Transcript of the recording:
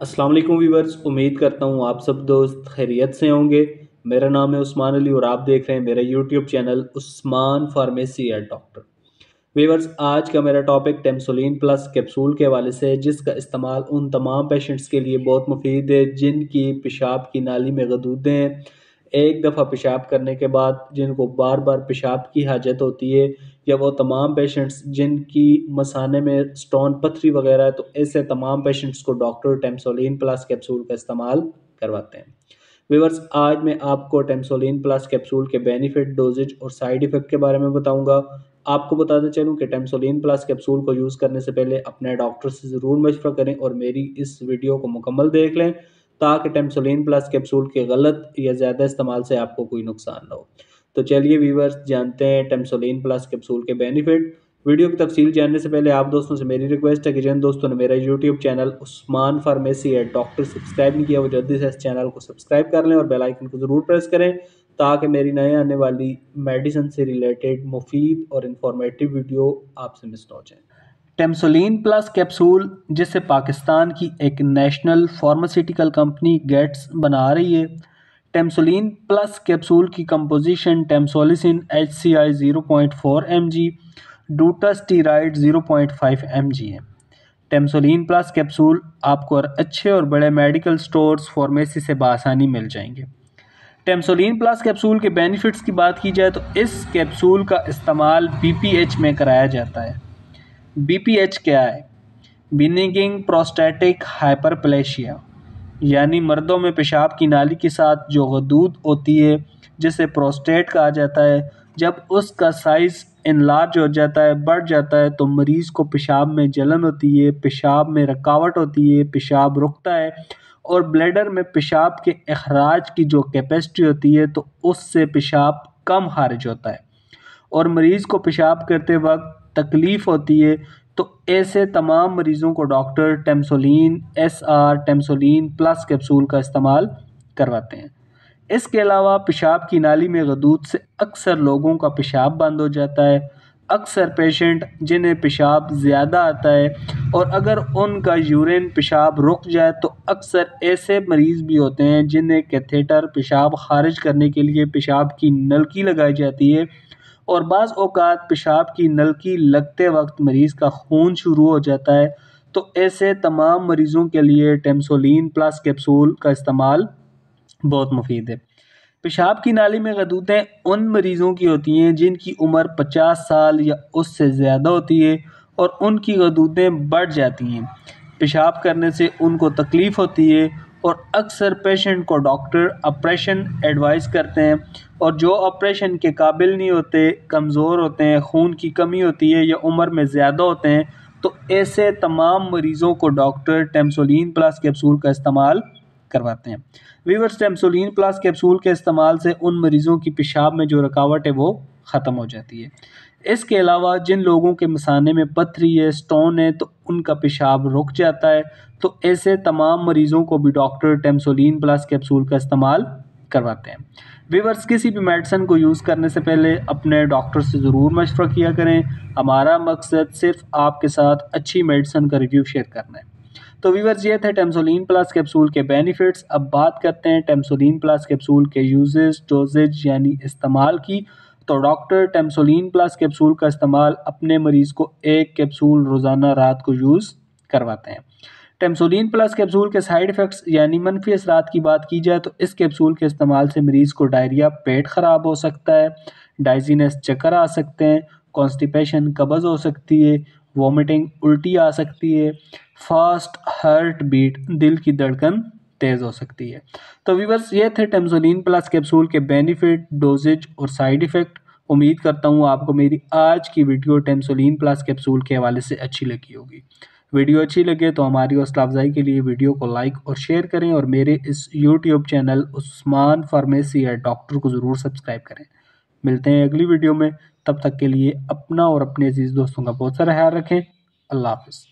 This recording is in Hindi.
अस्सलाम वालेकुम व्यूवर्स, उम्मीद करता हूँ आप सब दोस्त खैरियत से होंगे। मेरा नाम है उस्मान अली और आप देख रहे हैं मेरा YouTube channel Usman pharmacy and doctor. Viewers, आज का मेरा टॉपिक टेम्सोलिन प्लस कैप्सूल के हवाले से है, जिसका इस्तेमाल उन तमाम पेशेंट्स के लिए बहुत मुफीद है जिनकी पेशाब की नाली में गदूदें हैं। एक दफ़ा पेशाब करने के बाद जिनको बार बार पेशाब की हाजत होती है, या वो तमाम पेशेंट्स जिनकी मसाने में स्टोन पथरी वगैरह है, तो ऐसे तमाम पेशेंट्स को डॉक्टर टेम्सोलिन प्लस कैप्सूल का इस्तेमाल करवाते हैं। व्यूअर्स, आज मैं आपको टेम्सोलिन प्लस कैप्सूल के बेनिफिट, डोजेज और साइड इफ़ेक्ट के बारे में बताऊंगा। आपको बताते चलूं कि टेम्सोलिन प्लस कैप्सूल को यूज़ करने से पहले अपने डॉक्टर से ज़रूर मशवरा करें और मेरी इस वीडियो को मुकम्मल देख लें, ताकि टेम्सोलिन प्लस कैप्सूल के गलत या ज़्यादा इस्तेमाल से आपको कोई नुकसान ना हो। तो चलिए व्यूअर्स, जानते हैं टेम्सोलिन प्लस कैप्सूल के बेनिफिट। वीडियो की तफसील जानने से पहले आप दोस्तों से मेरी रिक्वेस्ट है कि जिन दोस्तों ने मेरा YouTube channel Usman pharmacy and doctor subscribe नहीं किया, वो जल्दी से इस चैनल को सब्सक्राइब कर लें और बेल आइकन को ज़रूर प्रेस करें, ताकि मेरी नए आने वाली मेडिसिन से रिलेटेड मुफीद और इंफॉर्मेटिव वीडियो आपसे मिस ना हो जाए। टेम्सोलिन प्लस कैप्सूल, जिसे पाकिस्तान की एक नेशनल फार्मास्यूटिकल कंपनी गेट्स बना रही है। टेम्सोलिन प्लस कैप्सूल की कंपोजिशन टेम्सोलिसिन HCl 0.4 mg, डूटास्टीराइड 0.5 mg है। टेम्सोलिन प्लस कैप्सूल आपको अच्छे और बड़े मेडिकल स्टोर्स फार्मेसी से बआसानी मिल जाएंगे। टेम्सोलिन प्लस कैप्सूल के बेनिफिट्स की बात की जाए तो इस कैप्सूल का इस्तेमाल BPH में कराया जाता है। BPH क्या है? बिनिंगिंग प्रोस्टैटिक हाइपरप्लेशिया, यानी मर्दों में पेशाब की नाली के साथ जो गदूद होती है, जिसे प्रोस्टेट कहा जाता है, जब उसका साइज़ इनलार्ज हो जाता है, बढ़ जाता है, तो मरीज़ को पेशाब में जलन होती है, पेशाब में रुकावट होती है, पेशाब रुकता है और ब्लैडर में पेशाब के अखराज की जो कैपेसिटी होती है, तो उससे पेशाब कम खारिज होता है और मरीज़ को पेशाब करते वक्त तकलीफ़ होती है। तो ऐसे तमाम मरीज़ों को डॉक्टर टेम्सोलिन SR टेम्सोलिन प्लस कैप्सूल का इस्तेमाल करवाते हैं। इसके अलावा पेशाब की नाली में गदूद से अक्सर लोगों का पेशाब बंद हो जाता है। अक्सर पेशेंट जिन्हें पेशाब ज़्यादा आता है और अगर उनका यूरिन पेशाब रुक जाए, तो अक्सर ऐसे मरीज़ भी होते हैं जिन्हें कैथेटर पेशाब खारिज करने के लिए पेशाब की नलकी लगाई जाती है और बाज़ औक़ात पेशाब की नलकी लगते वक्त मरीज़ का खून शुरू हो जाता है। तो ऐसे तमाम मरीज़ों के लिए टेम्सोलिन प्लस कैप्सूल का इस्तेमाल बहुत मुफीद है। पेशाब की नाली में गदूदें उन मरीज़ों की होती हैं जिनकी उम्र 50 साल या उससे ज़्यादा होती है और उनकी गदूदें बढ़ जाती हैं। पेशाब करने से उनको तकलीफ़ होती है और अक्सर पेशेंट को डॉक्टर ऑपरेशन एडवाइस करते हैं, और जो ऑपरेशन के काबिल नहीं होते, कमज़ोर होते हैं, खून की कमी होती है या उम्र में ज़्यादा होते हैं, तो ऐसे तमाम मरीज़ों को डॉक्टर टेम्सोलिन प्लस कैप्सूल का इस्तेमाल करवाते हैं। व्यूअर्स, टेम्सोलिन प्लस कैप्सूल के इस्तेमाल से उन मरीज़ों की पेशाब में जो रुकावट है वो ख़त्म हो जाती है। इसके अलावा जिन लोगों के मसाने में पथरी है, स्टोन है, तो उनका पेशाब रुक जाता है। तो ऐसे तमाम मरीज़ों को भी डॉक्टर टेम्सोलिन प्लस कैप्सूल का इस्तेमाल करवाते हैं। व्यूअर्स, किसी भी मेडिसिन को यूज़ करने से पहले अपने डॉक्टर से ज़रूर मशवरा किया करें। हमारा मकसद सिर्फ आपके साथ अच्छी मेडिसिन का रिव्यू शेयर करना है। तो व्यूअर्स, ये थे टेम्सोलिन प्लस कैप्सूल के बेनिफिट्स। अब बात करते हैं टेम्सोलिन प्लस कैप्सूल के यूजेस, डोजेज यानी इस्तेमाल की। तो डॉक्टर टेम्सोलिन प्लस कैप्सूल का इस्तेमाल अपने मरीज़ को एक कैप्सूल रोज़ाना रात को यूज़ करवाते हैं। टेम्सोलिन प्लस कैप्सूल के साइड इफ़ेक्ट्स यानी मनफी असरात की बात की जाए तो इस कैप्सूल के इस्तेमाल से मरीज़ को डायरिया, पेट ख़राब हो सकता है, डाइजीनेस, चक्कर आ सकते हैं, कॉन्स्टिपेशन, कब्ज़ हो सकती है, वॉमिटिंग, उल्टी आ सकती है, फास्ट हार्ट बीट, दिल की धड़कन तेज़ हो सकती है। तो व्यूअर्स, ये थे टेम्सोलिन प्लस कैप्सूल के बेनिफिट, डोजेज और साइड इफ़ेक्ट। उम्मीद करता हूँ आपको मेरी आज की वीडियो टेम्सोलिन प्लस कैप्सूल के हवाले से अच्छी लगी होगी। वीडियो अच्छी लगे तो हमारी हौसला अफजाई के लिए वीडियो को लाइक और शेयर करें और मेरे इस यूट्यूब चैनल उस्मान फार्मेसी या डॉक्टर को ज़रूर सब्सक्राइब करें। मिलते हैं अगली वीडियो में, तब तक के लिए अपना और अपने अजीज़ दोस्तों का बहुत सारा ख्याल रखें। अल्लाह हाफ़िज़।